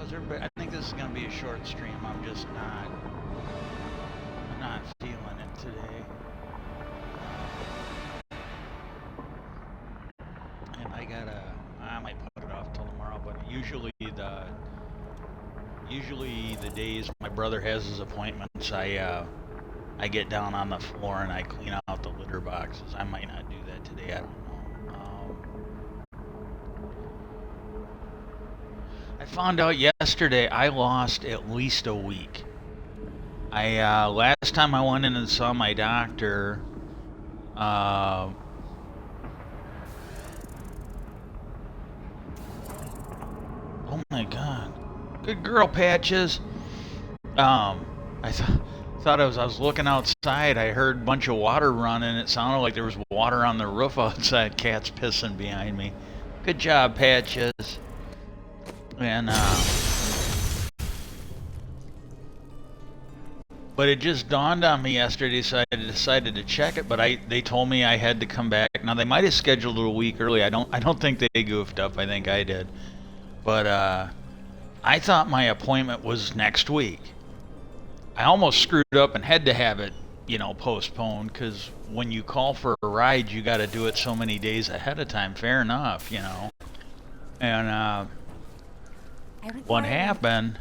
how's everybody? I think this is going to be a short stream. I'm not feeling it today. And I might put it off till tomorrow, but usually the days my brother has his appointments, I get down on the floor and I clean out the litter boxes. I might not do that today, I don't know. I found out yesterday I lost at least a week. Last time I went in and saw my doctor, oh my God, good girl, Patches. I thought I was looking outside. I heard a bunch of water running. It sounded like there was water on the roof outside. Cats pissing behind me. Good job, Patches. And but it just dawned on me yesterday, so I decided to check it. But they told me I had to come back. Now they might have scheduled it a week early. I don't think they goofed up. I think I did. But I thought my appointment was next week. I almost screwed up and had to have it, postponed, because when you call for a ride, you got to do it so many days ahead of time. Fair enough, And what happened,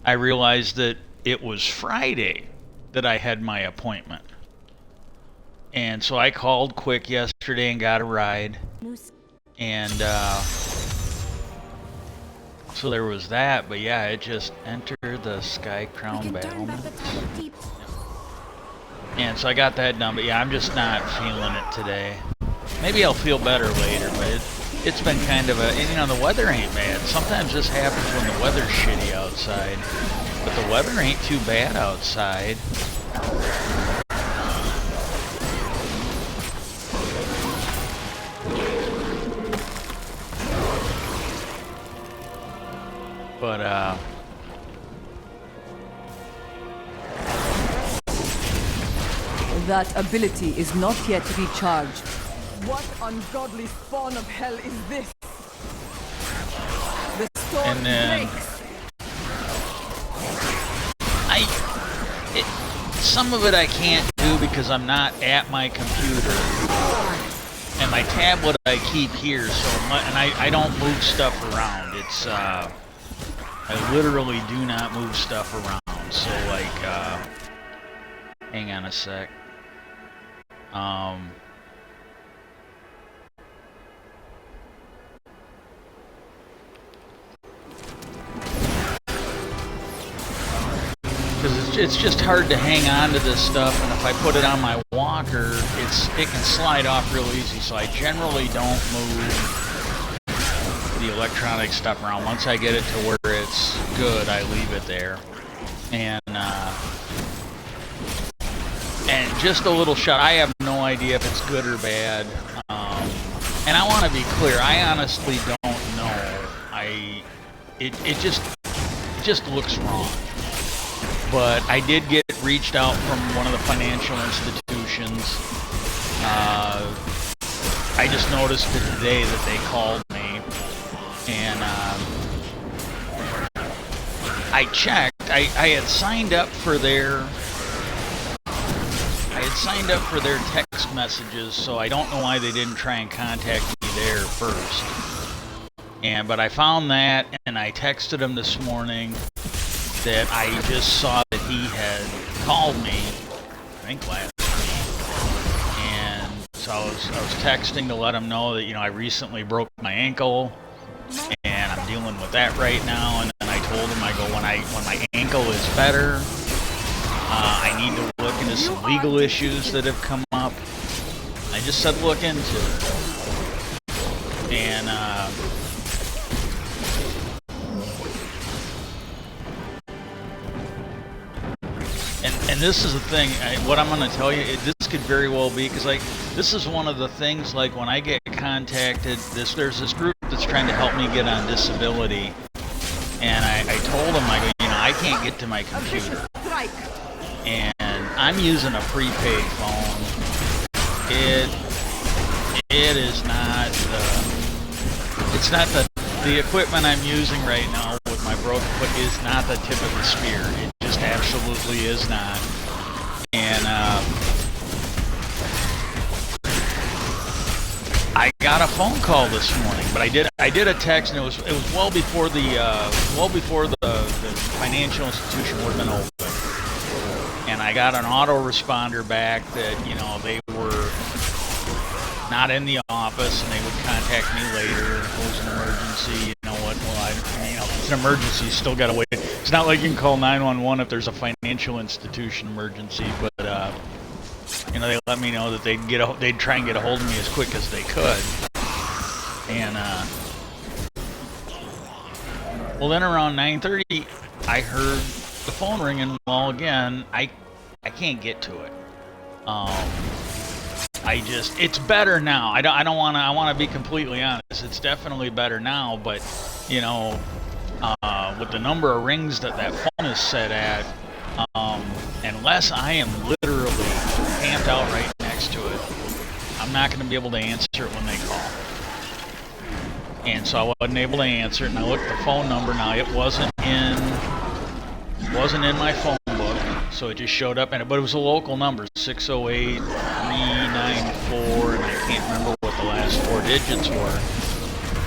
I realized that it was Friday that I had my appointment. And so I called quick yesterday and got a ride. And so there was that, but yeah, it just entered the Sky Crown Battlements. And so I got that done, but yeah, I'm just not feeling it today. Maybe I'll feel better later, but it's been kind of and the weather ain't bad. Sometimes this happens when the weather's shitty outside, but the weather ain't too bad outside. But that ability is not yet recharged. What ungodly spawn of hell is this? The storm and then breaks. some of it I can't do because I'm not at my computer, and my tablet I keep here, and I don't move stuff around. It's I literally do not move stuff around. So hang on a sec. Because it's just hard to hang on to this stuff, and if I put it on my walker, it can slide off real easy. So I generally don't move the electronic stuff around. Once I get it to where it's good, I leave it there. And just a little shot. I have no idea if it's good or bad. And I want to be clear. I honestly don't know. It just looks wrong. But I did get reached out from one of the financial institutions. I just noticed it today that they called me, and I checked. I had signed up for their text messages, so I don't know why they didn't try and contact me there first. But I found that, and I texted him this morning that I just saw that he had called me, I think last week, and so I was texting to let him know that I recently broke my ankle, and I'm dealing with that right now. And then I told him, I go, when my ankle is better, I need to look into some legal issues that have come up. I just said look into it, and this is the thing, what I'm going to tell you, this could very well be, because this is one of the things, when I get contacted, there's this group that's trying to help me get on disability, and I told them, I go, I can't get to my computer, and I'm using a prepaid phone. It is not, it's not the equipment I'm using right now with my broken foot is not the tip of the spear. It just absolutely is not. And I got a phone call this morning, but I did a text, and it was well before the financial institution would have been open. And I got an autoresponder back that, you know, they were not in the office and they would contact me later. If it was an emergency, you know what? Well, you know, if it's an emergency, you still gotta wait. It's not like you can call 911 if there's a financial institution emergency, but you know, they let me know that they'd try and get a hold of me as quick as they could. And well, then around 9:30, I heard the phone ringing. Well, again, I can't get to it. It's better now. I want to be completely honest. It's definitely better now, but you know, with the number of rings that phone is set at, unless I am literally camped out right next to it, I'm not going to be able to answer it when they call. And so I wasn't able to answer it, and I looked at the phone number. Now it wasn't in my phone book, so it just showed up, but it was a local number, 608-394, and I can't remember what the last 4 digits were.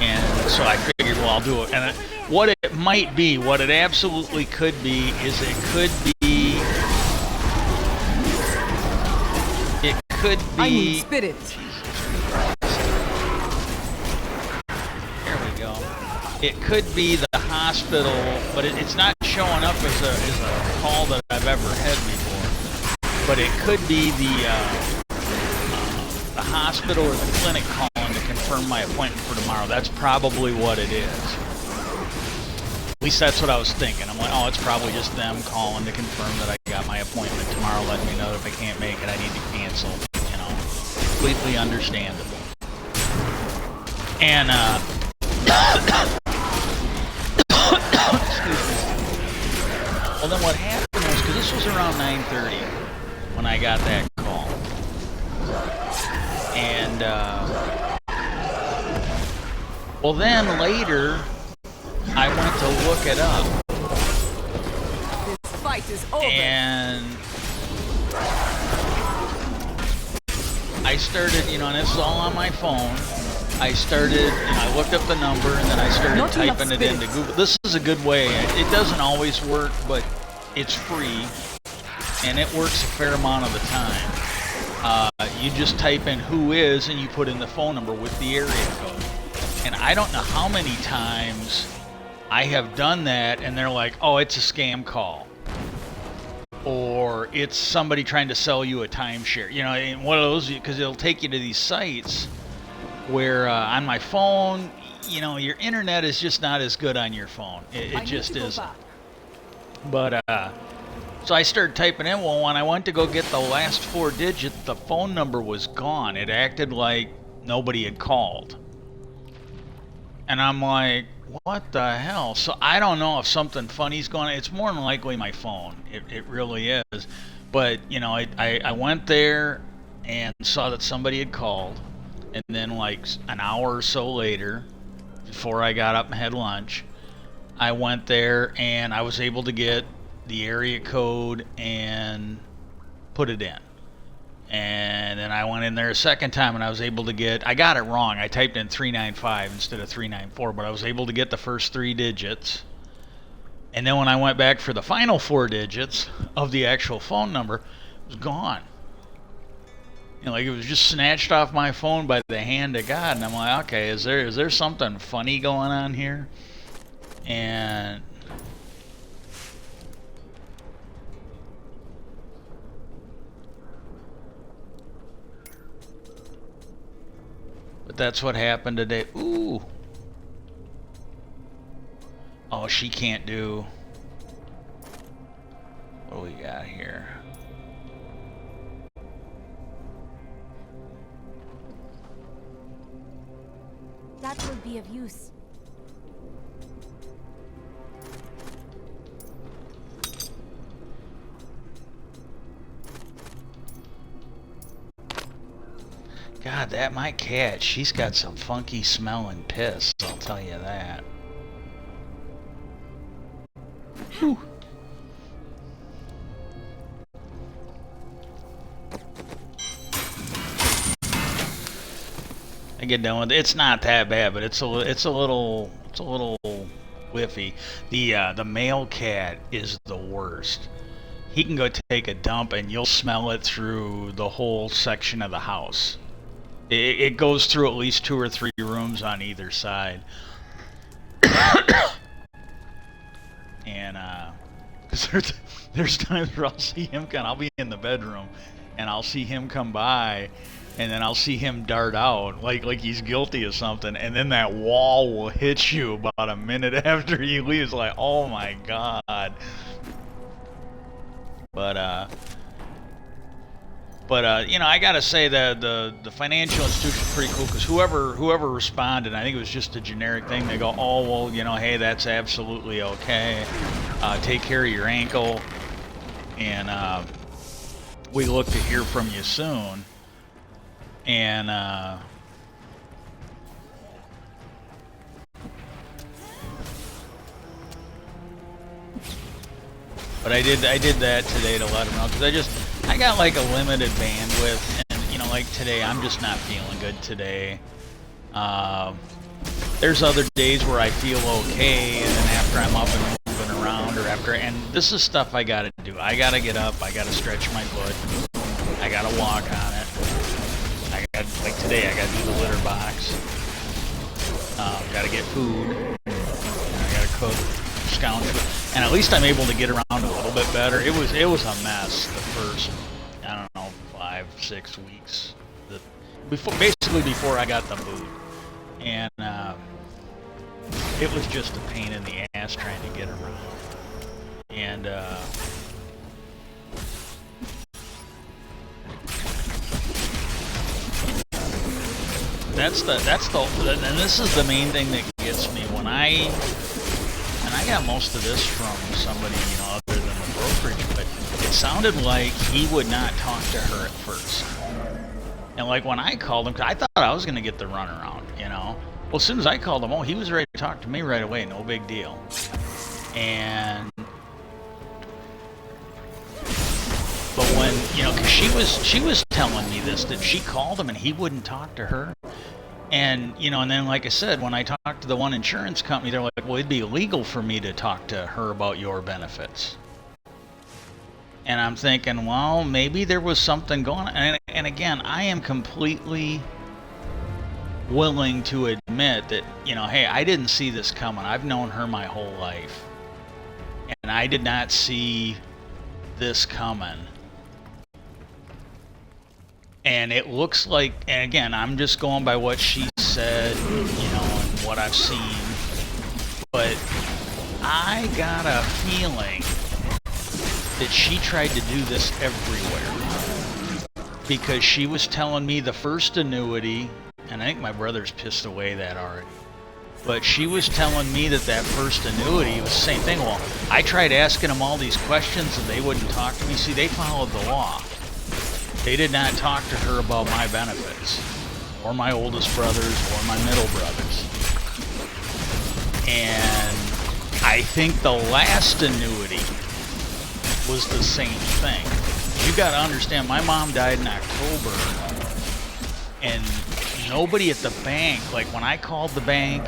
And so I figured, well, I'll do it. And what it might be, what it absolutely could be, is it could be. I need spirit. There we go. It could be the hospital, but it's not showing up as a call that I've ever had before. But it could be the hospital or the clinic calling to confirm my appointment for tomorrow. That's probably what it is. At least that's what I was thinking. I'm like, oh, it's probably just them calling to confirm that I got my appointment tomorrow, letting me know that if I can't make it, I need to cancel. You know, completely understandable. And excuse me. Well, then what happened was, because this was around 9:30 when I got that call, and well, then later I went to look it up. This fight is over. And I started, you know, and this is all on my phone. I started, you know, I looked up the number, and then I started typing it into Google. This is a good way. It doesn't always work, but it's free, and it works a fair amount of the time. You just type in who is, and you put in the phone number with the area code. And I don't know how many times I have done that, and they're like, oh, it's a scam call. Or it's somebody trying to sell you a timeshare. You know, and one of those, because it'll take you to these sites where on my phone, you know, your internet is just not as good on your phone. It just isn't. But, so I started typing in, well, when I went to go get the last 4 digits, the phone number was gone. It acted like nobody had called. And I'm like, what the hell? So I don't know if something funny's going on. It's more than likely my phone. It really is. But, you know, I went there and saw that somebody had called. And then like an hour or so later, before I got up and had lunch, I went there and I was able to get the area code and put it in. And then I went in there a second time and I was able to get, I got it wrong. I typed in 395 instead of 394, but I was able to get the first 3 digits. And then when I went back for the final 4 digits of the actual phone number, it was gone. You know, like it was just snatched off my phone by the hand of God. And I'm like, okay, is there something funny going on here? And but that's what happened today. Ooh. Oh, she can't do. What do we got here? That would be of use. God, my cat, she's got some funky smelling piss, I'll tell you that. I get done with it. It's not that bad, but it's a little whiffy. The male cat is the worst. He can go take a dump and you'll smell it through the whole section of the house. It goes through at least 2 or 3 rooms on either side. And because there's times where I'll see him I'll be in the bedroom and I'll see him come by, and then I'll see him dart out like he's guilty of something, and then that wall will hit you about a minute after he leaves. Like, oh my god. But you know, I gotta say that the financial institution's pretty cool, because whoever responded, I think it was just a generic thing. They go, oh well, you know, hey, that's absolutely okay. Take care of your ankle, and we look to hear from you soon. And but I did that today to let them know, because I got like a limited bandwidth, and you know, like today I'm just not feeling good today. There's other days where I feel okay, and then after I'm up and moving around, or after, and this is stuff I gotta do. I gotta get up, I gotta stretch my foot, I gotta walk on it. Like today, I gotta do the litter box. Gotta get food. I gotta cook, scounge, and at least I'm able to get around a little bit better. It was a mess the first, I don't know, 5-6 weeks. Basically before I got the boot, and it was just a pain in the ass trying to get around. And and this is the main thing that gets me when I got most of this from somebody, you know, other than the brokerage, but it sounded like he would not talk to her at first. And like when I called him, 'cause I thought I was going to get the runaround, you know. Well, as soon as I called him, oh, he was ready to talk to me right away, no big deal. And but when, you know, 'cause she was telling me this, that she called him and he wouldn't talk to her. And, you know, and then, like I said, when I talked to the one insurance company, they're like, well, it'd be illegal for me to talk to her about your benefits. And I'm thinking, well, maybe there was something going on. And again, I am completely willing to admit that, you know, hey, I didn't see this coming. I've known her my whole life, and I did not see this coming. And it looks like, and again, I'm just going by what she said, you know, and what I've seen, but I got a feeling that she tried to do this everywhere, because she was telling me the first annuity, and I think my brother's pissed away that already, but she was telling me that first annuity was the same thing. Well, I tried asking them all these questions and they wouldn't talk to me. See, they followed the law. They did not talk to her about my benefits, or my oldest brothers, or my middle brothers. And I think the last annuity was the same thing. You got to understand, my mom died in October, and nobody at the bank, like when I called the bank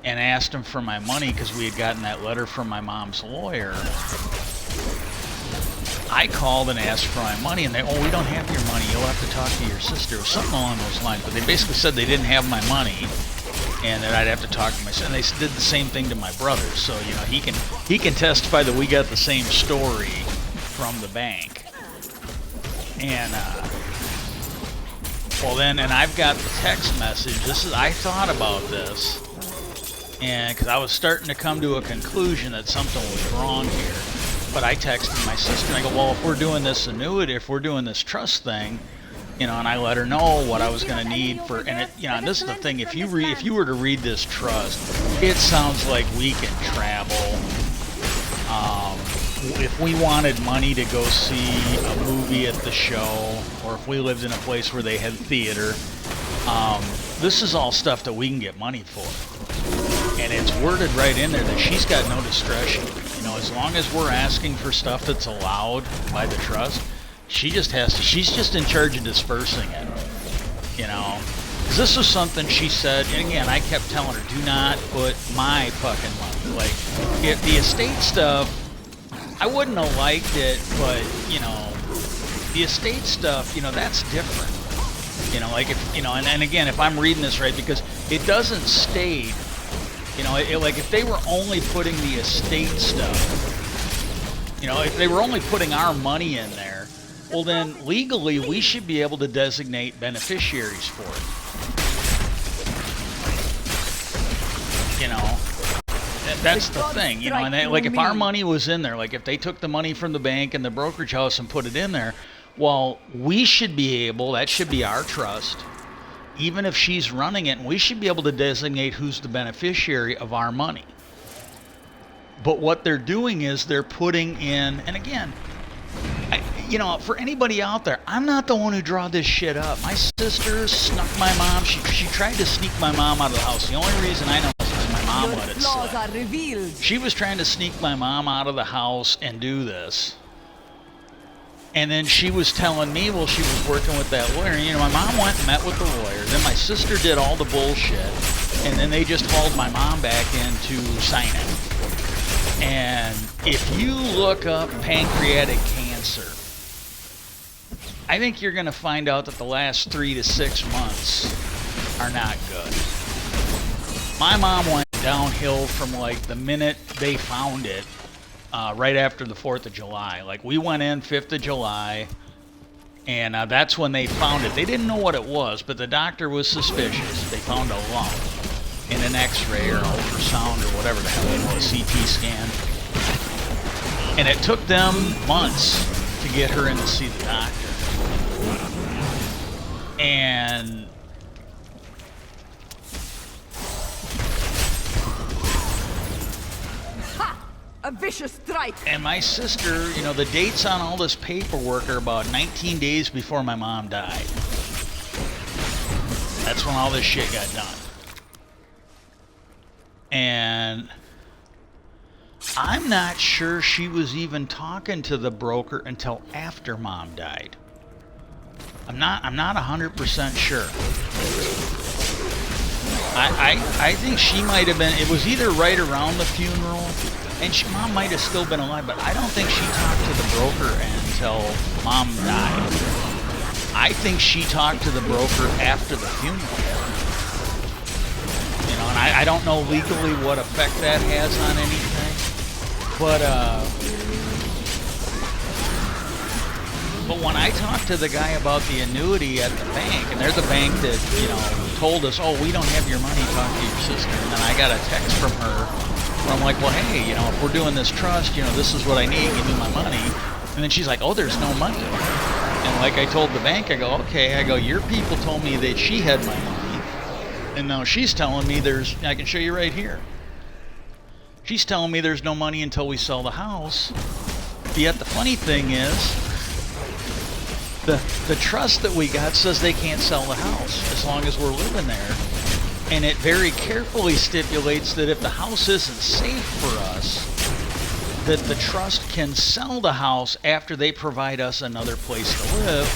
and asked them for my money, because we had gotten that letter from my mom's lawyer, I called and asked for my money, and they, oh, we don't have your money, you'll have to talk to your sister, or something along those lines. But they basically said they didn't have my money, and that I'd have to talk to my sister. And they did the same thing to my brother, so, you know, he can testify that we got the same story from the bank. And well then, and I've got the text message. I thought about this, and because I was starting to come to a conclusion that something was wrong here. But I texted my sister and I go, well, if we're doing this annuity, if we're doing this trust thing, you know, and I let her know what I was going to need for, and it, you know, and this is the thing, if you were to read this trust, it sounds like we can travel. If we wanted money to go see a movie at the show, or if we lived in a place where they had theater, this is all stuff that we can get money for. And it's worded right in there that she's got no discretion. You know, as long as we're asking for stuff that's allowed by the trust, she just has to, she's just in charge of dispersing it, you know. Because this was something she said, and again, I kept telling her, do not put my fucking money. Like, if the estate stuff, I wouldn't have liked it, but, you know, the estate stuff, you know, that's different. You know, like if, you know, and again, if I'm reading this right, because it doesn't state, you know, like if they were only putting the estate stuff, you know, if they were only putting our money in there, well then legally we should be able to designate beneficiaries for it. You know, that's the thing, you know, and they, like if our money was in there, like if they took the money from the bank and the brokerage house and put it in there, well, we should be able, that should be our trust, even if she's running it, and we should be able to designate who's the beneficiary of our money. But what they're doing is they're putting in, and again, you know, for anybody out there, I'm not the one who draw this shit up. My sister snuck my mom. She tried to sneak my mom out of the house. The only reason I know is because my mom let it slip. She was trying to sneak my mom out of the house and do this. And then she was telling me, well, she was working with that lawyer. You know, my mom went and met with the lawyer. Then my sister did all the bullshit. And then they just hauled my mom back in to sign it. And if you look up pancreatic cancer, I think you're going to find out that the last 3 to 6 months are not good. My mom went downhill from like the minute they found it, right after the 4th of July. Like we went in 5th of July, and that's when they found it. They didn't know what it was, but the doctor was suspicious. They found a lump in an x-ray or an ultrasound or whatever the hell it was, CT scan. And it took them months to get her in to see the doctor. And A vicious strike. And my sister, you know, the dates on all this paperwork are about 19 days before my mom died. That's when all this shit got done. And I'm not sure she was even talking to the broker until after mom died. I'm not 100% sure. I think she might have been, it was either right around the funeral, and mom might have still been alive, but I don't think she talked to the broker until mom died. I think she talked to the broker after the funeral. You know, and I don't know legally what effect that has on anything, but when I talked to the guy about the annuity at the bank, and they're the bank that, you know, told us, oh, we don't have your money, talk to your sister. And then I got a text from her where I'm like, well, hey, you know, if we're doing this trust, you know, this is what I need, give me my money. And then she's like, oh, there's no money. And like I told the bank, I go, okay, I go, your people told me that she had my money. And now she's telling me I can show you right here. She's telling me there's no money until we sell the house. But yet the funny thing is, the trust that we got says they can't sell the house as long as we're living there. And it very carefully stipulates that if the house isn't safe for us, that the trust can sell the house after they provide us another place to live.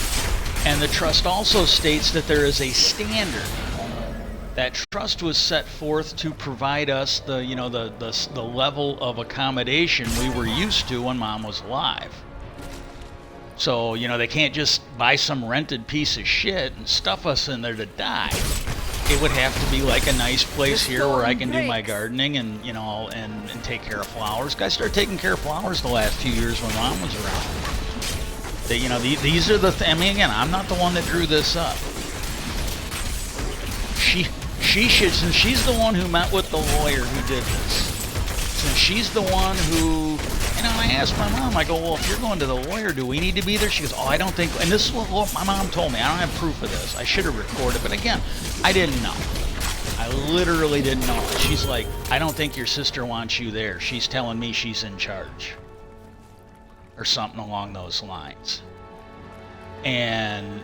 And the trust also states that there is a standard. That trust was set forth to provide us the level of accommodation we were used to when mom was alive. So, you know, they can't just buy some rented piece of shit and stuff us in there to die. It would have to be like a nice place here where I can do my gardening and, you know, and take care of flowers. I started taking care of flowers the last few years when mom was around. They, you know, these are the I mean, again, I'm not the one that drew this up. She should, since she's the one who met with the lawyer who did this. Since she's the one who, you know, I asked my mom, I go, well, if you're going to the lawyer, do we need to be there? She goes, oh, I don't think, and this is what my mom told me. I don't have proof of this. I should have recorded, but again, I didn't know. I literally didn't know. She's like, I don't think your sister wants you there. She's telling me she's in charge. Or something along those lines. And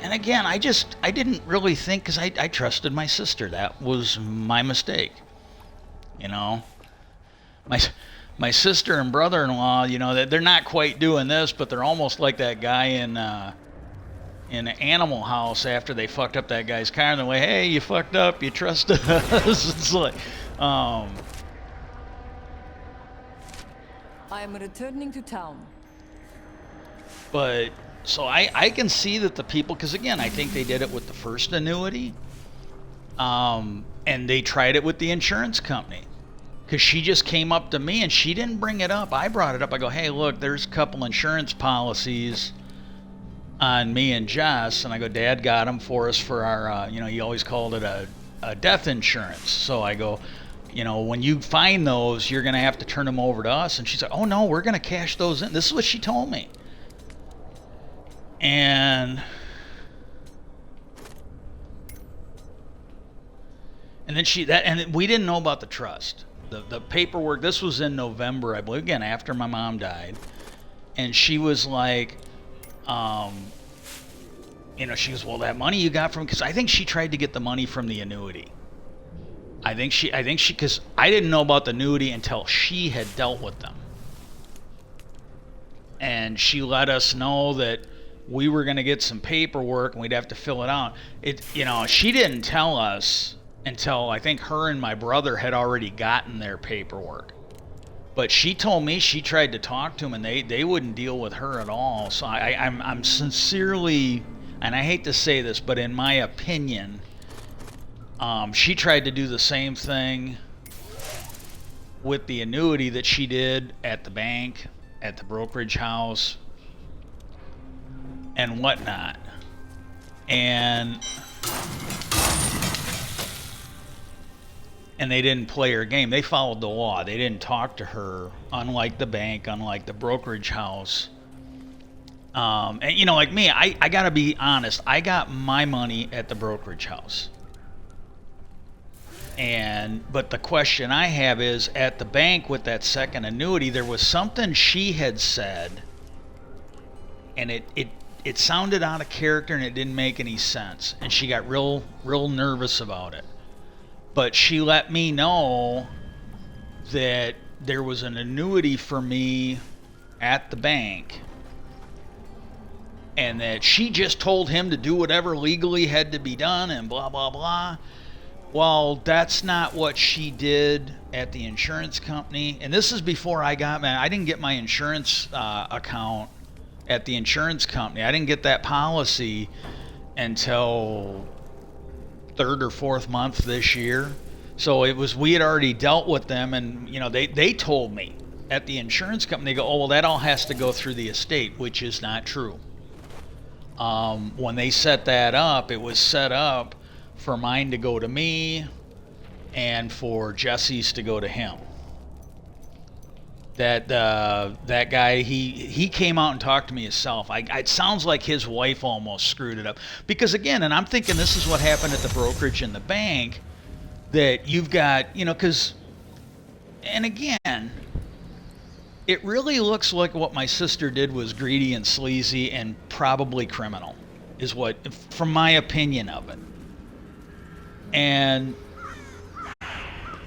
again, I didn't really think, because I trusted my sister. That was my mistake. You know? My sister and brother-in-law, you know, they're not quite doing this, but they're almost like that guy in in an Animal House after they fucked up that guy's car, and they're like, "Hey, you fucked up. You trust us." It's like, I am returning to town. but so I can see that the people, because again, I think they did it with the first annuity, and they tried it with the insurance company. Because she just came up to me and she didn't bring it up. I brought it up. I go, "Hey, look, there's a couple insurance policies on me and Jess." And I go, "Dad got them for us for our, he always called it a death insurance." So I go, "When you find those, you're going to have to turn them over to us." And she's like, "Oh, no, we're going to cash those in." This is what she told me. And then we didn't know about the trust. The paperwork, this was in November, I believe, again, after my mom died. And she was like, she goes, "Well, that money you got from," because I think she tried to get the money from the annuity. I think she, because I didn't know about the annuity until she had dealt with them. And she let us know that we were going to get some paperwork and we'd have to fill it out. She didn't tell us until I think her and my brother had already gotten their paperwork. But she told me she tried to talk to them and they wouldn't deal with her at all. So I'm sincerely, and I hate to say this, but in my opinion, she tried to do the same thing with the annuity that she did at the bank, at the brokerage house, and whatnot. And they didn't play her game. They followed the law. They didn't talk to her, unlike the bank, unlike the brokerage house. And like me, I gotta be honest. I got my money at the brokerage house. But the question I have is, at the bank with that second annuity, there was something she had said, and it sounded out of character and it didn't make any sense. And she got real nervous about it. But she let me know that there was an annuity for me at the bank, and that she just told him to do whatever legally had to be done and blah, blah, blah. Well, that's not what she did at the insurance company. And this is before I didn't get my insurance account at the insurance company. I didn't get that policy until third or fourth month this year. So we had already dealt with them, and they told me at the insurance company, they go, "Oh, well, that all has to go through the estate," which is not true. When they set that up, it was set up for mine to go to me and for Jesse's to go to him. That guy, he came out and talked to me himself. It sounds like his wife almost screwed it up. Because again, and I'm thinking this is what happened at the brokerage and the bank, that you've got, and again, it really looks like what my sister did was greedy and sleazy and probably criminal, is what, from my opinion of it.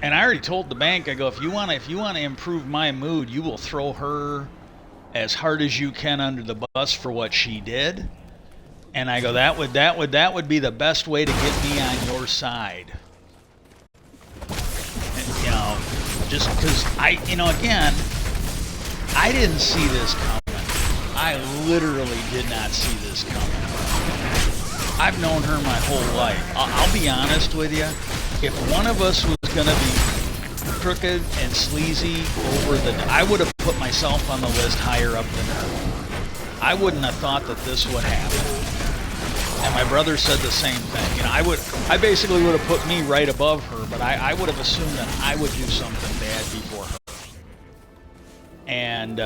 And I already told the bank, I go, if you want to improve my mood, you will throw her as hard as you can under the bus for what she did. And I go, that would be the best way to get me on your side. And, just because again, I didn't see this coming. I literally did not see this coming. I've known her my whole life. I'll be honest with you. If one of us was going to be crooked and sleazy I would have put myself on the list higher up than her. I wouldn't have thought that this would happen. And my brother said the same thing. I basically would have put me right above her, but I would have assumed that I would do something bad before her. And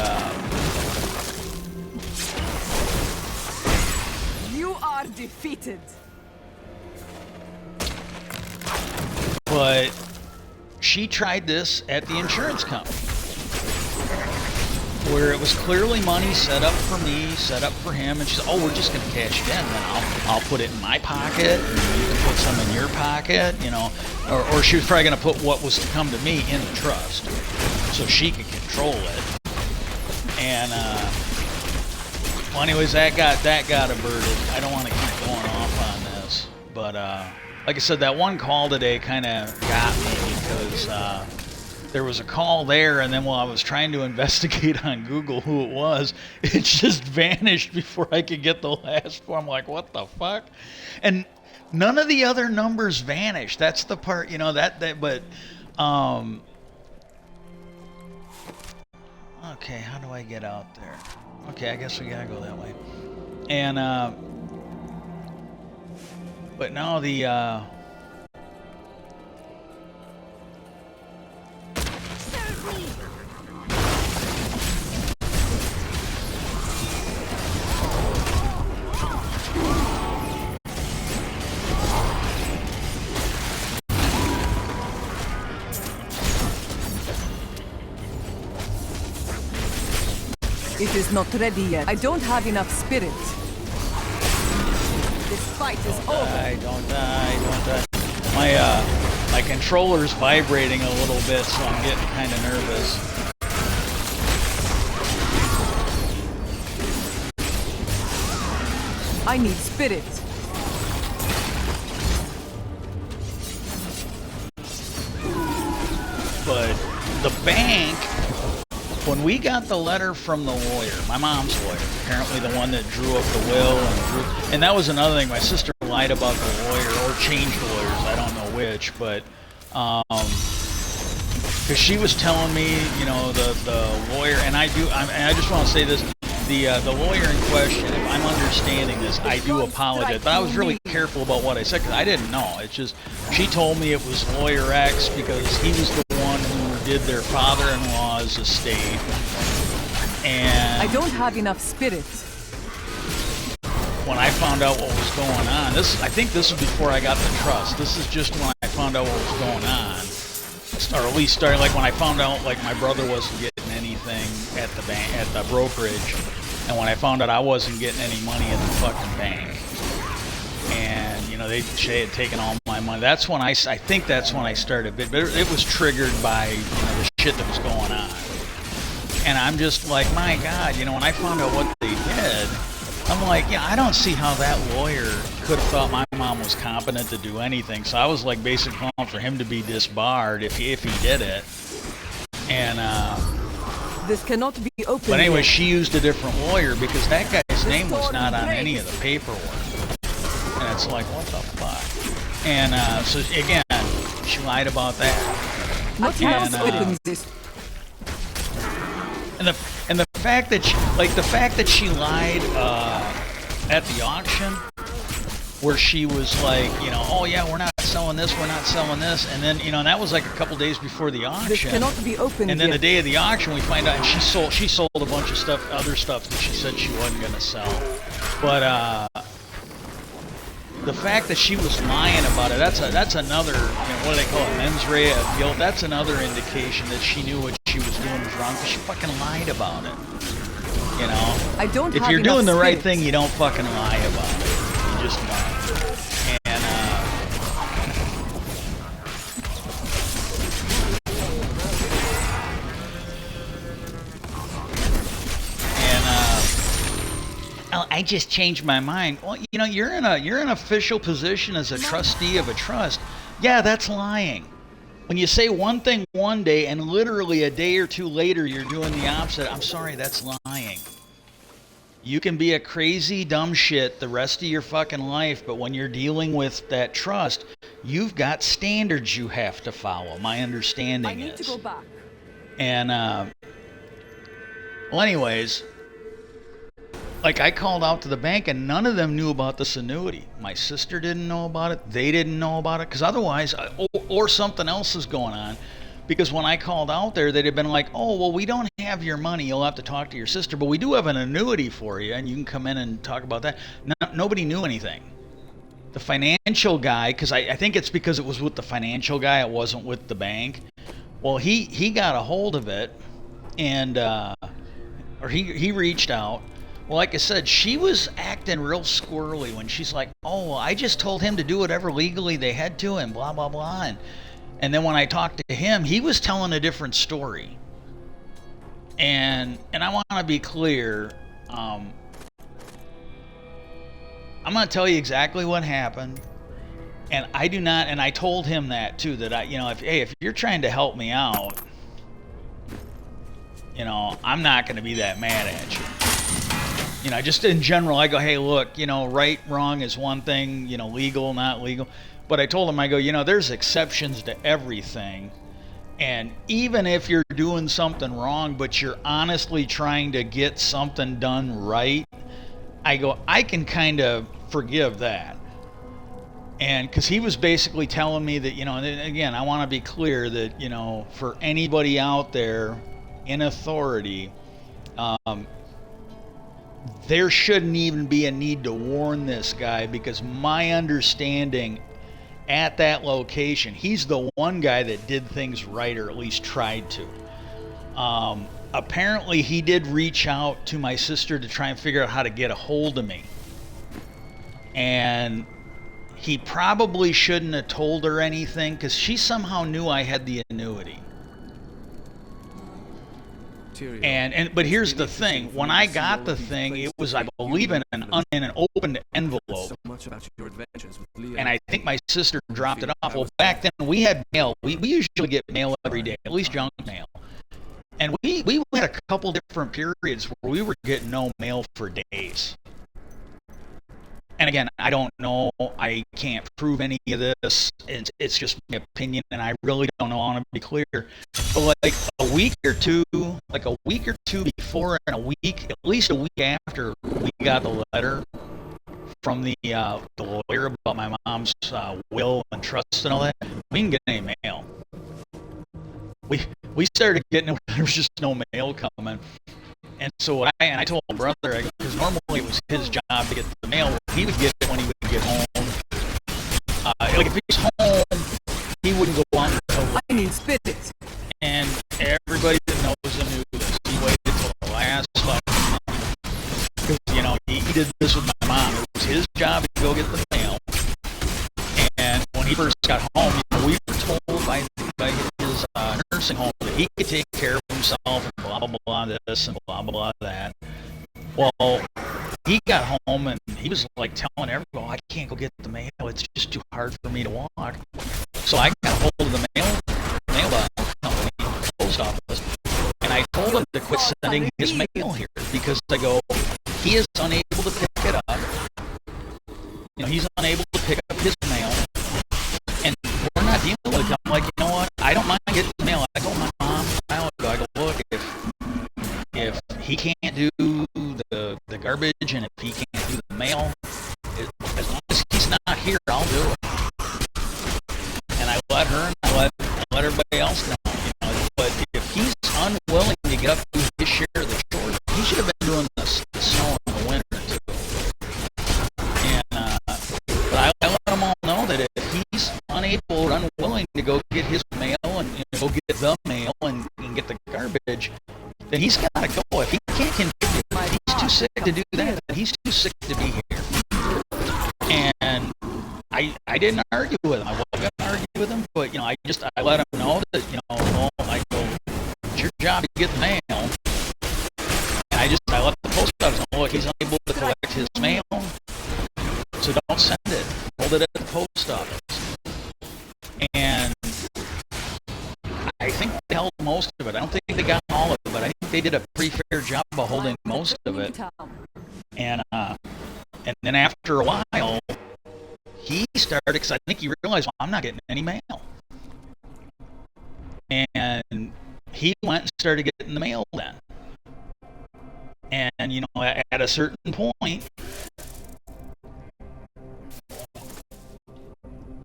You are defeated. But she tried this at the insurance company, where it was clearly money set up for me, set up for him, and she said, "Oh, we're just going to cash it in, then I'll put it in my pocket, and you can put some in your pocket," or she was probably going to put what was to come to me in the trust, so she could control it. And Well, anyways, that got averted. I don't want to keep going off on this, but like I said, that one call today kind of got me because there was a call there, and then while I was trying to investigate on Google who it was, it just vanished before I could get the last four. I'm like, what the fuck? And none of the other numbers vanished. That's the part, you know, but okay, how do I get out there? Okay, I guess we gotta go that way. And but now the It is not ready yet. I don't have enough spirit. This fight is over. Don't die. My controller's vibrating a little bit, so I'm getting kind of nervous. I need spirit. But the bank, when we got the letter from the lawyer, my mom's lawyer, apparently the one that drew up the will, and that was another thing. My sister lied about the lawyer, or changed lawyers, I don't know which, but because she was telling me, you know, the lawyer, and I just want to say this, the lawyer in question, if I'm understanding this, I do apologize, but I was really careful about what I said because I didn't know. It's just, she told me it was lawyer X because he was the one who did their father-in-law's estate, and I don't have enough spirit. when I found out what was going on, I think this was before I got the trust. This is just when I found out what was going on, or at least starting like when I found out like my brother wasn't getting anything at the bank, at the brokerage, and when I found out I wasn't getting any money at the fucking bank, and you know they had taken all my money. That's when I think that's when I started. But it was triggered by, you know, the shit that was going on, and I'm just like, my God, you know, when I found out what they did, I'm like, yeah, I don't see how that lawyer could have thought my mom was competent to do anything. So I was like basically calling for him to be disbarred if he did it. And this cannot be opened. but anyway, yet. she used a different lawyer because that guy's name was not on any of the paperwork. And it's like, what the fuck? And so again, she lied about that. Not enough spirit in this. And the fact that she lied at the auction, where she was like, you know, oh yeah, we're not selling this, and then, you know, and that was like a couple days before the auction. This cannot be opened and then yet. the day of the auction, we find out, and she sold a bunch of stuff, other stuff that she said she wasn't gonna sell. But the fact that she was lying about it, that's another, you know, what do they call it, mens rea of guilt. That's another indication that she knew what she was doing was wrong, because she fucking lied about it. You know, I don't if have you're enough doing the right spirit. thing, you don't fucking lie about it. You just don't. And I just changed my mind. Well, you know, you're in an official position as a trustee of a trust. Yeah, that's lying. When you say one thing one day and literally a day or two later you're doing the opposite, I'm sorry, that's lying. You can be a crazy dumb shit the rest of your fucking life, but when you're dealing with that trust, you've got standards you have to follow. My understanding I need to go back. And well, anyways, like I called out to the bank and none of them knew about this annuity. My sister didn't know about it. They didn't know about it, because otherwise, or something else is going on. Because when I called out there, they'd have been like, oh, well, we don't have your money. You'll have to talk to your sister, but we do have an annuity for you, and you can come in and talk about that. Nobody knew anything. The financial guy, because I think it's because it was with the financial guy, it wasn't with the bank. Well, he got a hold of it, and or he reached out. Well, like I said, she was acting real squirrely when she's like, oh, well, I just told him to do whatever legally they had to and blah, blah, blah. And then when I talked to him, he was telling a different story. And I want to be clear, I'm going to tell you exactly what happened. And I do not, and I told him that too, that if you're trying to help me out, I'm not going to be that mad at you. Just in general, I go, hey, look, right, wrong is one thing, legal, not legal. But I told him, I go, there's exceptions to everything. And even if you're doing something wrong, but you're honestly trying to get something done right, I go, I can kind of forgive that. And because he was basically telling me that, and again, I want to be clear that, for anybody out there in authority, there shouldn't even be a need to warn this guy, because my understanding at that location, he's the one guy that did things right, or at least tried to. Apparently he did reach out to my sister to try and figure out how to get a hold of me. And he probably shouldn't have told her anything, because she somehow knew I had the annuity. But here's the thing: when I got the thing, it was, I believe, in an opened envelope, and I think my sister dropped it off. Well, back then we had mail. We usually get mail every day, at least junk mail. And we had a couple different periods where we were getting no mail for days. And again, I don't know, I can't prove any of this. It's just my opinion, and I really don't know. I want to be clear. But like a week or two before, and at least a week after we got the letter from the lawyer about my mom's will and trust and all that, we didn't get any mail. We started getting, there was just no mail coming. And so I told my brother, because normally it was his job to get the mail. He would get it when he would get home. Like if he was home, he wouldn't go on until I need spirits. And everybody that knows him knew this. He waited until the last fucking minute. Because, he did this with my mom. It was his job to go get the mail. And when he first got home, we were told by his nursing home that he could take care of himself, and blah, blah, blah, this, and blah, blah, blah, that. Well, he got home, and he was like telling everyone, I can't go get the mail. It's just too hard for me to walk. So I got a hold of the mail company, post office, and I told him to quit sending his mail here, because I go, he is unable to pick it up. He's unable to pick up his mail, and we're not dealing with it. I'm like, you know what? I don't mind getting the mail. I told my mom, I go, look, if he can't do the garbage, and if he can't do the mail, as long as he's not here, I'll do it. And I let her, and I let everybody else know. But if he's unwilling to get up to his share of the chores, he should have been doing the snow in the winter too. And but I let them all know that if he's unable or unwilling to go get his mail and go get the mail and get the garbage, then he's got to go. If he can't contribute, he's too sick to do that. He's too sick to be here. And I didn't argue with him. I wasn't going to argue with him, but I let him know that I go, it's your job to get the mail. And I let the post office know, look, he's unable to collect his mail, so don't send it. Hold it at the post office. And I think they held most of it. I don't think they got all of it, but I think they did a pretty fair job of holding most of it. And then after a while, he started, because I think he realized, well, I'm not getting any mail. And he went and started getting the mail then. And, at a certain point,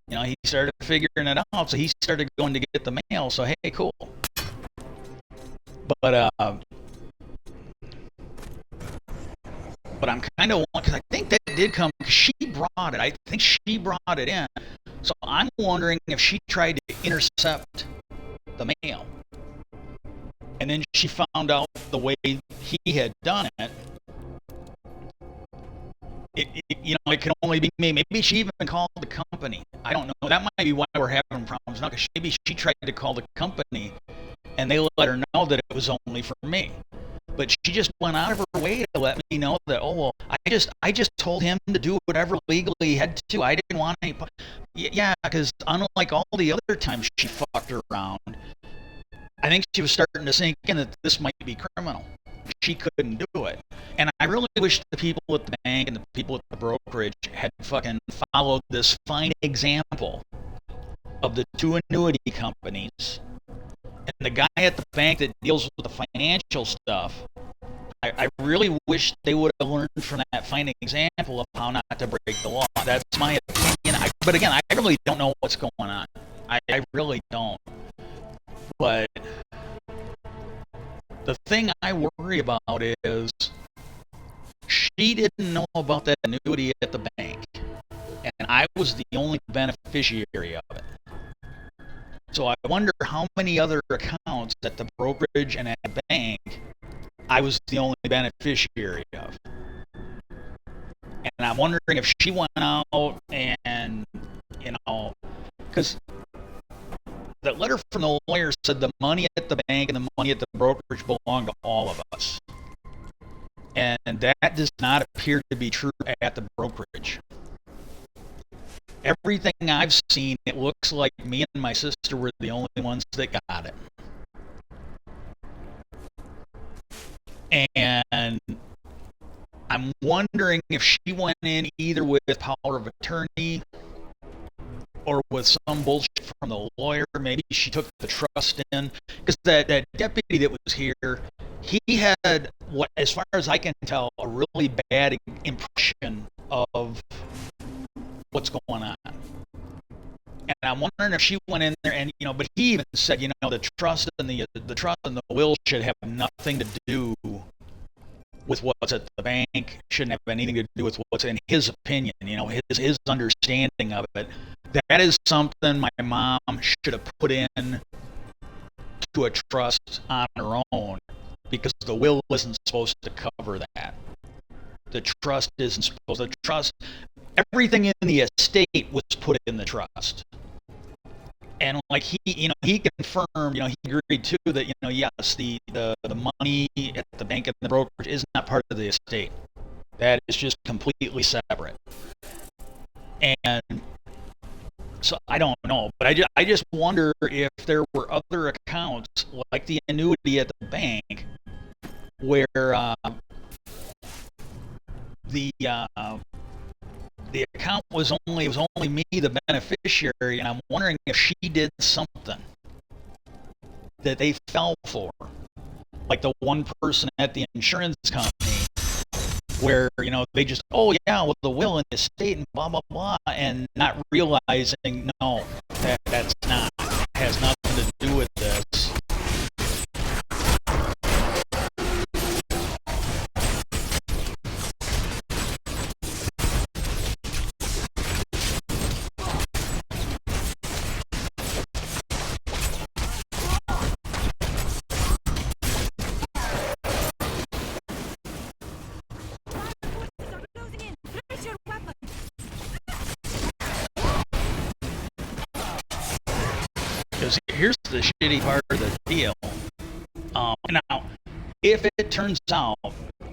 he started figuring it out, so he started going to get the mail, so hey, cool. But I'm kind of, because I think that did come, because she brought it. I think she brought it in. So I'm wondering if she tried to intercept the mail. And then she found out the way he had done it. It can only be me. Maybe she even called the company. I don't know. That might be why we're having problems now, because maybe she tried to call the company, and they let her know that it was only for me. But she just went out of her way to let me know that, oh, well, I just told him to do whatever legally he had to. I didn't want any. Yeah, because unlike all the other times she fucked around, I think she was starting to sink in that this might be criminal. She couldn't do it. And I really wish the people at the bank and the people at the brokerage had fucking followed this fine example of the two annuity companies and the guy at the bank that deals with the financial stuff. I really wish they would have learned from that fine example of how not to break the law. That's my opinion. But again, I really don't know what's going on. I really don't. But the thing I worry about is she didn't know about that annuity at the bank, and I was the only beneficiary of it. So I wonder how many other accounts at the brokerage and at the bank I was the only beneficiary of. And I'm wondering if she went out and, because that letter from the lawyer said the money at the bank and the money at the brokerage belonged to all of us. And that does not appear to be true at the brokerage. Everything I've seen, it looks like me and my sister were the only ones that got it. And I'm wondering if she went in either with power of attorney or with some bullshit from the lawyer. Maybe she took the trust in. Because that deputy that was here, he had, what, as far as I can tell, a really bad impression of what's going on. And I'm wondering if she went in there and, but he even said, the trust and the trust and the will should have nothing to do with what's at the bank, shouldn't have anything to do with what's in his opinion, his understanding of it. That is something my mom should have put in to a trust on her own, because the will isn't supposed to cover that. The trust isn't supposed to trust. Everything in the estate was put in the trust. And like he confirmed, he agreed too that, yes, the money at the bank and the brokerage is not part of the estate. That is just completely separate. And so I don't know, but I just wonder if there were other accounts like the annuity at the bank where the account was only me, the beneficiary, and I'm wondering if she did something that they fell for, like the one person at the insurance company, where they just, oh yeah, well, the will and the estate and blah blah blah, and not realizing that's not, has nothing to do with this. Because here's the shitty part of the deal. Now, if it turns out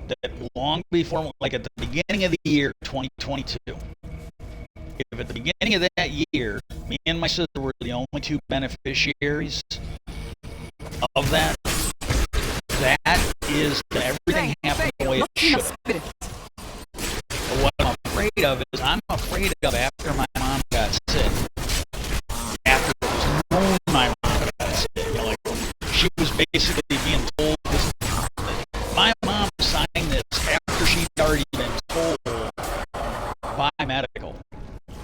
that long before, like at the beginning of the year 2022, if at the beginning of that year, me and my sister were the only two beneficiaries of that, that is everything happened the way it should. What I'm afraid of is after my mom got sick. After it was known my mom got sick, like she was basically being told this. My mom signed this after she'd already been told by medical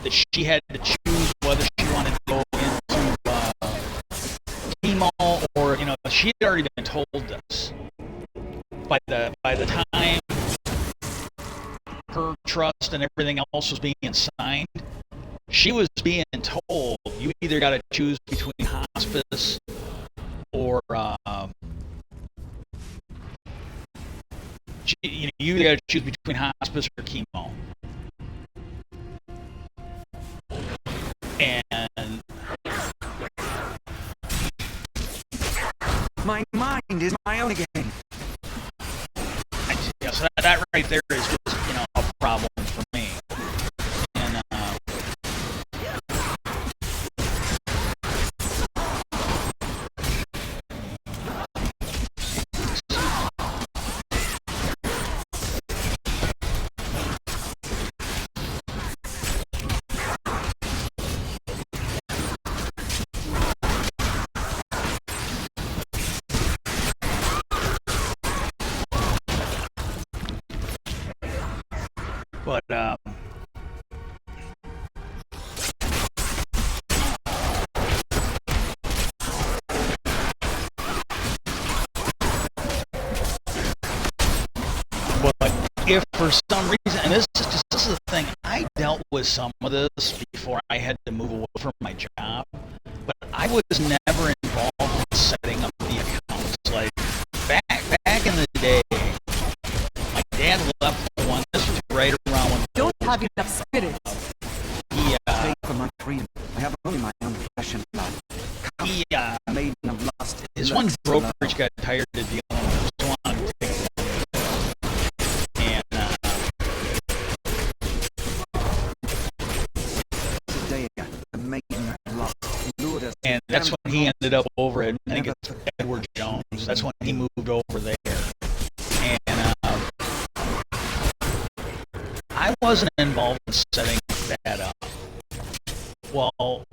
that she had to choose whether she wanted to go into chemo or, she had already been told this. By the time her trust and everything else was being signed, she was being told you either got to choose between hospice or you either got to choose between hospice or chemo. And my mind is my own again. that right there is just, a problem for me. And but if for some reason, and this is the thing, I dealt with some of this before I had to move away from my job, but I was never involved in setting up the accounts. Like back in the day, my dad left the one. This was right around when. Don't have enough spirit. He Pay for my freedom. I have only my own flesh and blood. he Maiden of lust. his one brokerage got tired of dealing with it, so wanted to take it. And Today, the maiden of lust lured us. and that's when he ended up over at, I think it's Edward Jones. That's when he moved over there. And I wasn't involved in setting that up. Well,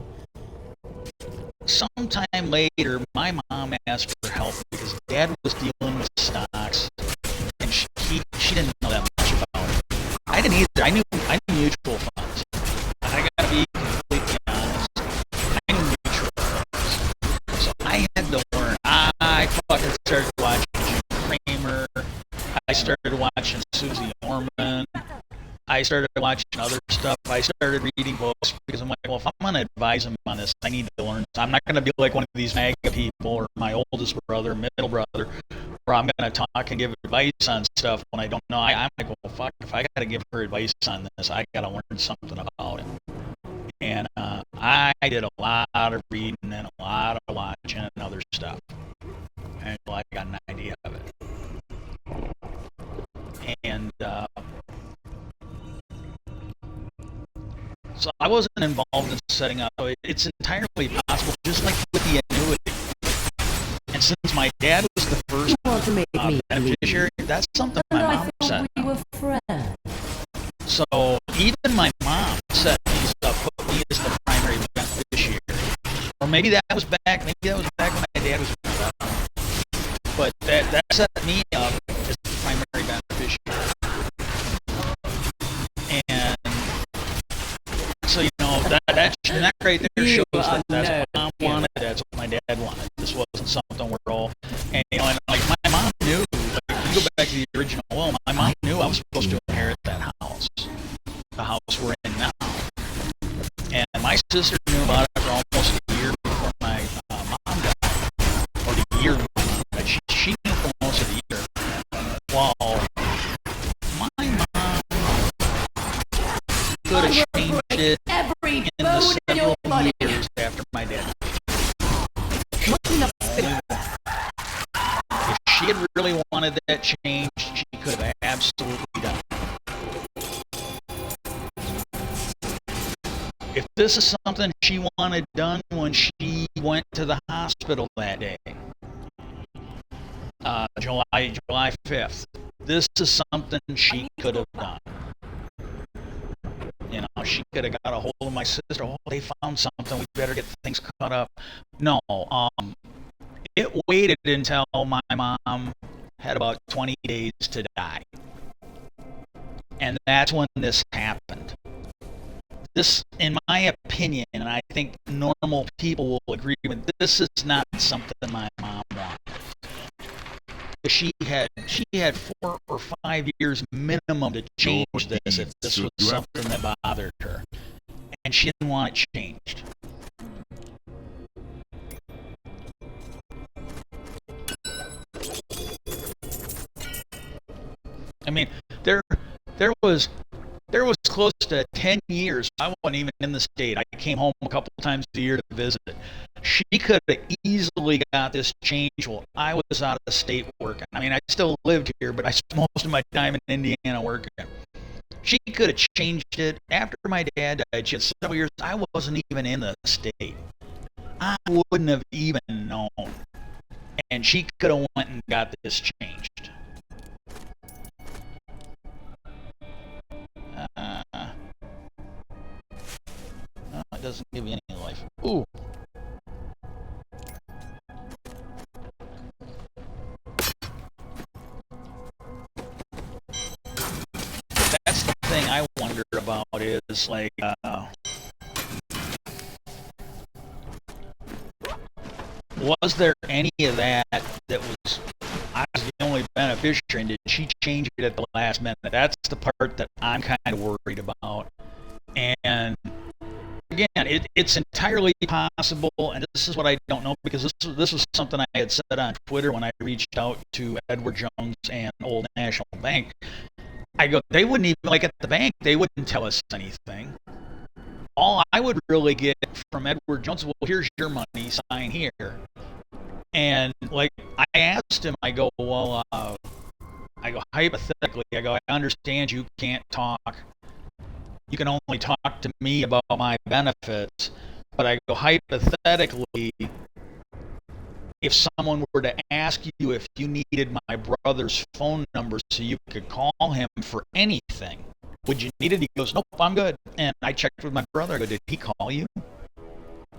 sometime later, my mom asked for help because Dad was dealing with stocks, and she didn't know that much about it. I didn't either. I knew mutual funds. I gotta be completely honest. I knew mutual funds, so I had to learn. I fucking started watching Jim Cramer. I started watching Susie Orman. I started watching other stuff. I started reading books because I'm like, well, if I'm going to advise him on this, I need to learn. I'm not going to be like one of these MAGA people or my oldest brother, middle brother, where I'm going to talk and give advice on stuff when I don't know. I'm like, well, fuck, if I got to give her advice on this, I got to learn something about it. And I did a lot of reading and a lot of watching and other stuff. And I got an idea of it. And so I wasn't involved in setting up. It's entirely possible, just like with the annuity. And since my dad was the first beneficiary, that's something my mom said. We were friends. So even my mom set these up, put me as the primary beneficiary. Or maybe that was back when my dad was around. But that set me up as the primary beneficiary. And so, that right there shows that that's what Mom wanted, that's what my dad wanted. This wasn't something we're all, and like my mom knew, like, if you go back to the original will, my mom knew I was supposed to inherit that house, the house we're in now. And my sister knew about it for almost a year before my mom died, or the year before my mom died. She knew for most of the year. Well, my mom could have changed it in the several years after my dad. If she had really wanted that change, she could have absolutely done it. If this is something she wanted done when she went to the hospital that day, July 5th, this is something she could have done. She could have got a hold of my sister. Oh, they found something. We better get things cut up. No, it waited until my mom had about 20 days to die. And that's when this happened. This, in my opinion, and I think normal people will agree with, this is not something my mom wanted. She had 4 or 5 years minimum to change this if this was something that bothered her, and she didn't want it changed. I mean, there was there was close to 10 years I wasn't even in the state. I came home a couple times a year to visit. She could have easily got this changed while I was out of the state working. I mean, I still lived here, but I spent most of my time in Indiana working. She could have changed it. After my dad died, she had several years. I wasn't even in the state. I wouldn't have even known. And she could have went and got this changed. No, it doesn't give you any life. Ooh. That's the thing I wonder about is like, was there any of that was, I was the only beneficiary, and did she change it at the last minute? That's the part that I'm kind of worried about. And again, it's entirely possible, and this is what I don't know, because this was something I had said on Twitter when I reached out to Edward Jones and Old National Bank. I go, they wouldn't even, like at the bank, they wouldn't tell us anything. All I would really get from Edward Jones, well, here's your money, sign here. And like I asked him, I go, well, hypothetically, I understand you can't talk. You can only talk to me about my benefits. But I go, hypothetically, if someone were to ask you if you needed my brother's phone number so you could call him for anything, would you need it? He goes, nope, I'm good. And I checked with my brother. I go, did he call you?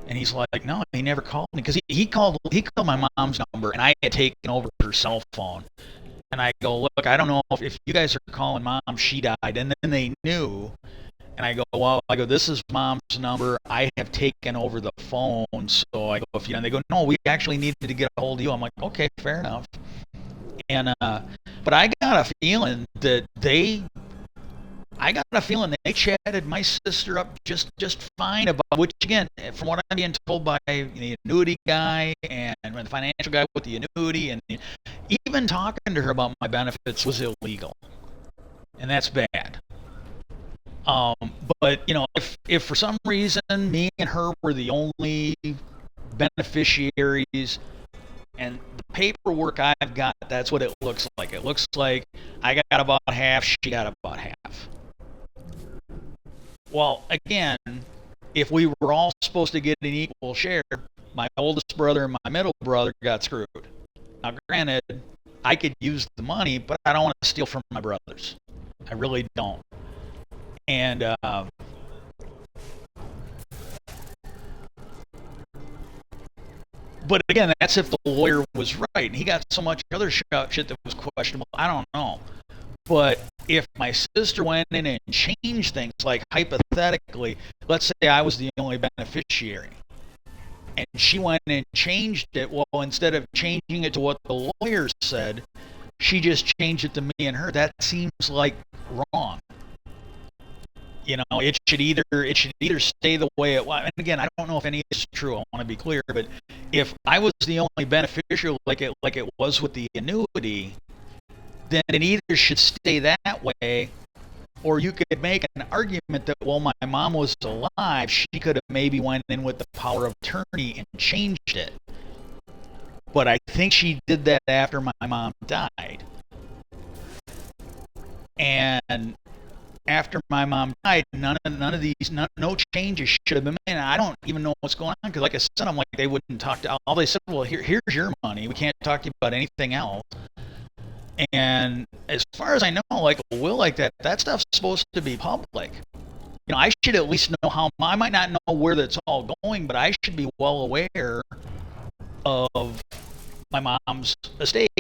And he's like, no, he never called me, because he called my mom's number, and I had taken over her cell phone. And I go, look, I don't know if you guys are calling mom, she died. And then they knew. And I go, well, this is mom's number. I have taken over the phone. So I go, and they go, no, we actually needed to get a hold of you. I'm like, okay, fair enough. And but I got a feeling that they chatted my sister up just fine about, which again, from what I'm being told by the annuity guy and the financial guy with the annuity, and even talking to her about my benefits was illegal, and that's bad. But if for some reason me and her were the only beneficiaries, and the paperwork I've got, that's what it looks like. It looks like I got about half, she got about half. Well, again, if we were all supposed to get an equal share, my oldest brother and my middle brother got screwed. Now, granted, I could use the money, but I don't want to steal from my brothers. I really don't. And but again, that's if the lawyer was right, and he got so much other shit that was questionable. I don't know. But if my sister went in and changed things, like hypothetically, let's say I was the only beneficiary, and she went in and changed it, well, instead of changing it to what the lawyer said, she just changed it to me and her. That seems like wrong. It should either stay the way it was. And again, I don't know if any of this is true. I want to be clear, but if I was the only beneficiary, like it was with the annuity, then it either should stay that way, or you could make an argument that, well, my mom was alive, she could have maybe went in with the power of attorney and changed it. But I think she did that after my mom died. And after my mom died, none of these, no changes should have been made. And I don't even know what's going on, because like I said, I'm like, they wouldn't talk to, all they said, well, here's your money. We can't talk to you about anything else. And as far as I know, like a will like that stuff's supposed to be public. I should at least know how, I might not know where that's all going, but I should be well aware of my mom's estate.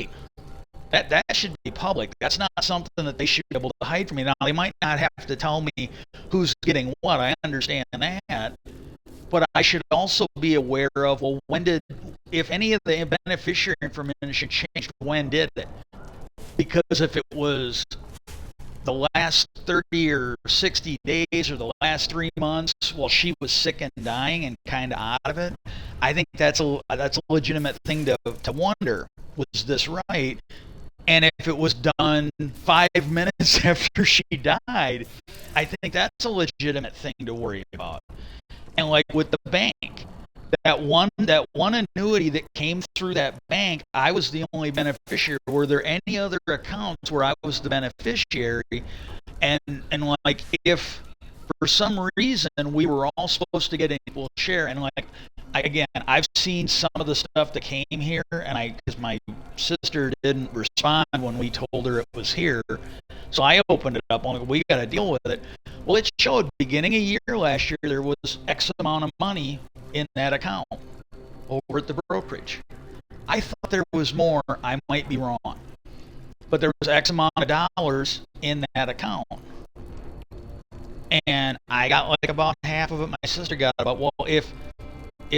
That should be public. That's not something that they should be able to hide from me. Now, they might not have to tell me who's getting what. I understand that. But I should also be aware of, well, if any of the beneficiary information changed, when did it? Because if it was the last 30 or 60 days or the last 3 months while she was sick and dying and kind of out of it, I think that's a legitimate thing to wonder. Was this right? And if it was done 5 minutes after she died, I think that's a legitimate thing to worry about. And like with the bank, that one annuity that came through that bank, I was the only beneficiary. Were there any other accounts where I was the beneficiary? And like if for some reason we were all supposed to get an equal share, and like again, I've seen some of the stuff that came here, and because my sister didn't respond when we told her it was here, so I opened it up. I'm like, we got to deal with it. Well, it showed beginning of year last year there was X amount of money in that account over at the brokerage. I thought there was more. I might be wrong, but there was X amount of dollars in that account. And I got like about half of it. My sister got about, well, if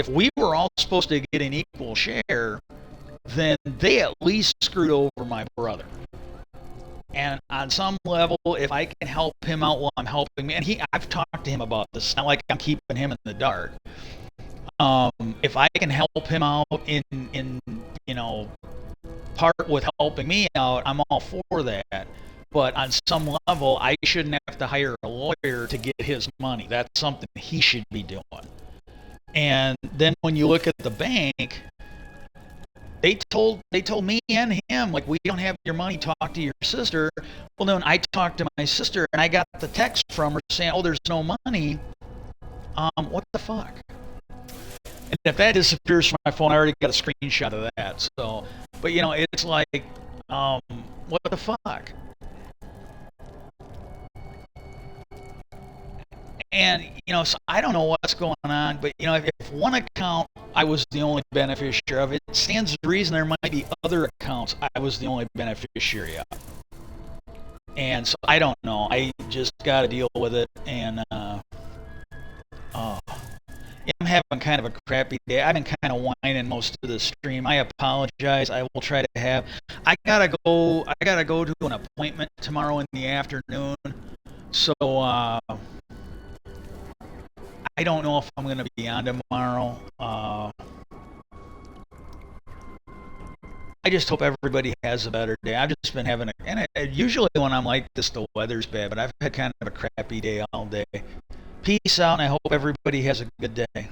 we were all supposed to get an equal share, then they at least screwed over my brother. And on some level, if I can help him out while I'm helping me, and I've talked to him about this, it's not like I'm keeping him in the dark. If I can help him out in part with helping me out, I'm all for that. But on some level, I shouldn't have to hire a lawyer to get his money. That's something he should be doing. And then when you look at the bank, they told me and him, like, we don't have your money, talk to your sister. Well, then I talked to my sister, and I got the text from her saying, oh, there's no money. What the fuck? And if that disappears from my phone, I already got a screenshot of that. So, but it's like, what the fuck? And, so I don't know what's going on, but, if one account I was the only beneficiary of, it stands to reason there might be other accounts I was the only beneficiary of. And so I don't know. I just got to deal with it. And, I'm having kind of a crappy day. I've been kind of whining most of the stream. I apologize. I will try to have. I gotta go to an appointment tomorrow in the afternoon. So I don't know if I'm gonna be on tomorrow. I just hope everybody has a better day. I've just been having usually when I'm like this, the weather's bad, but I've had kind of a crappy day all day. Peace out, and I hope everybody has a good day.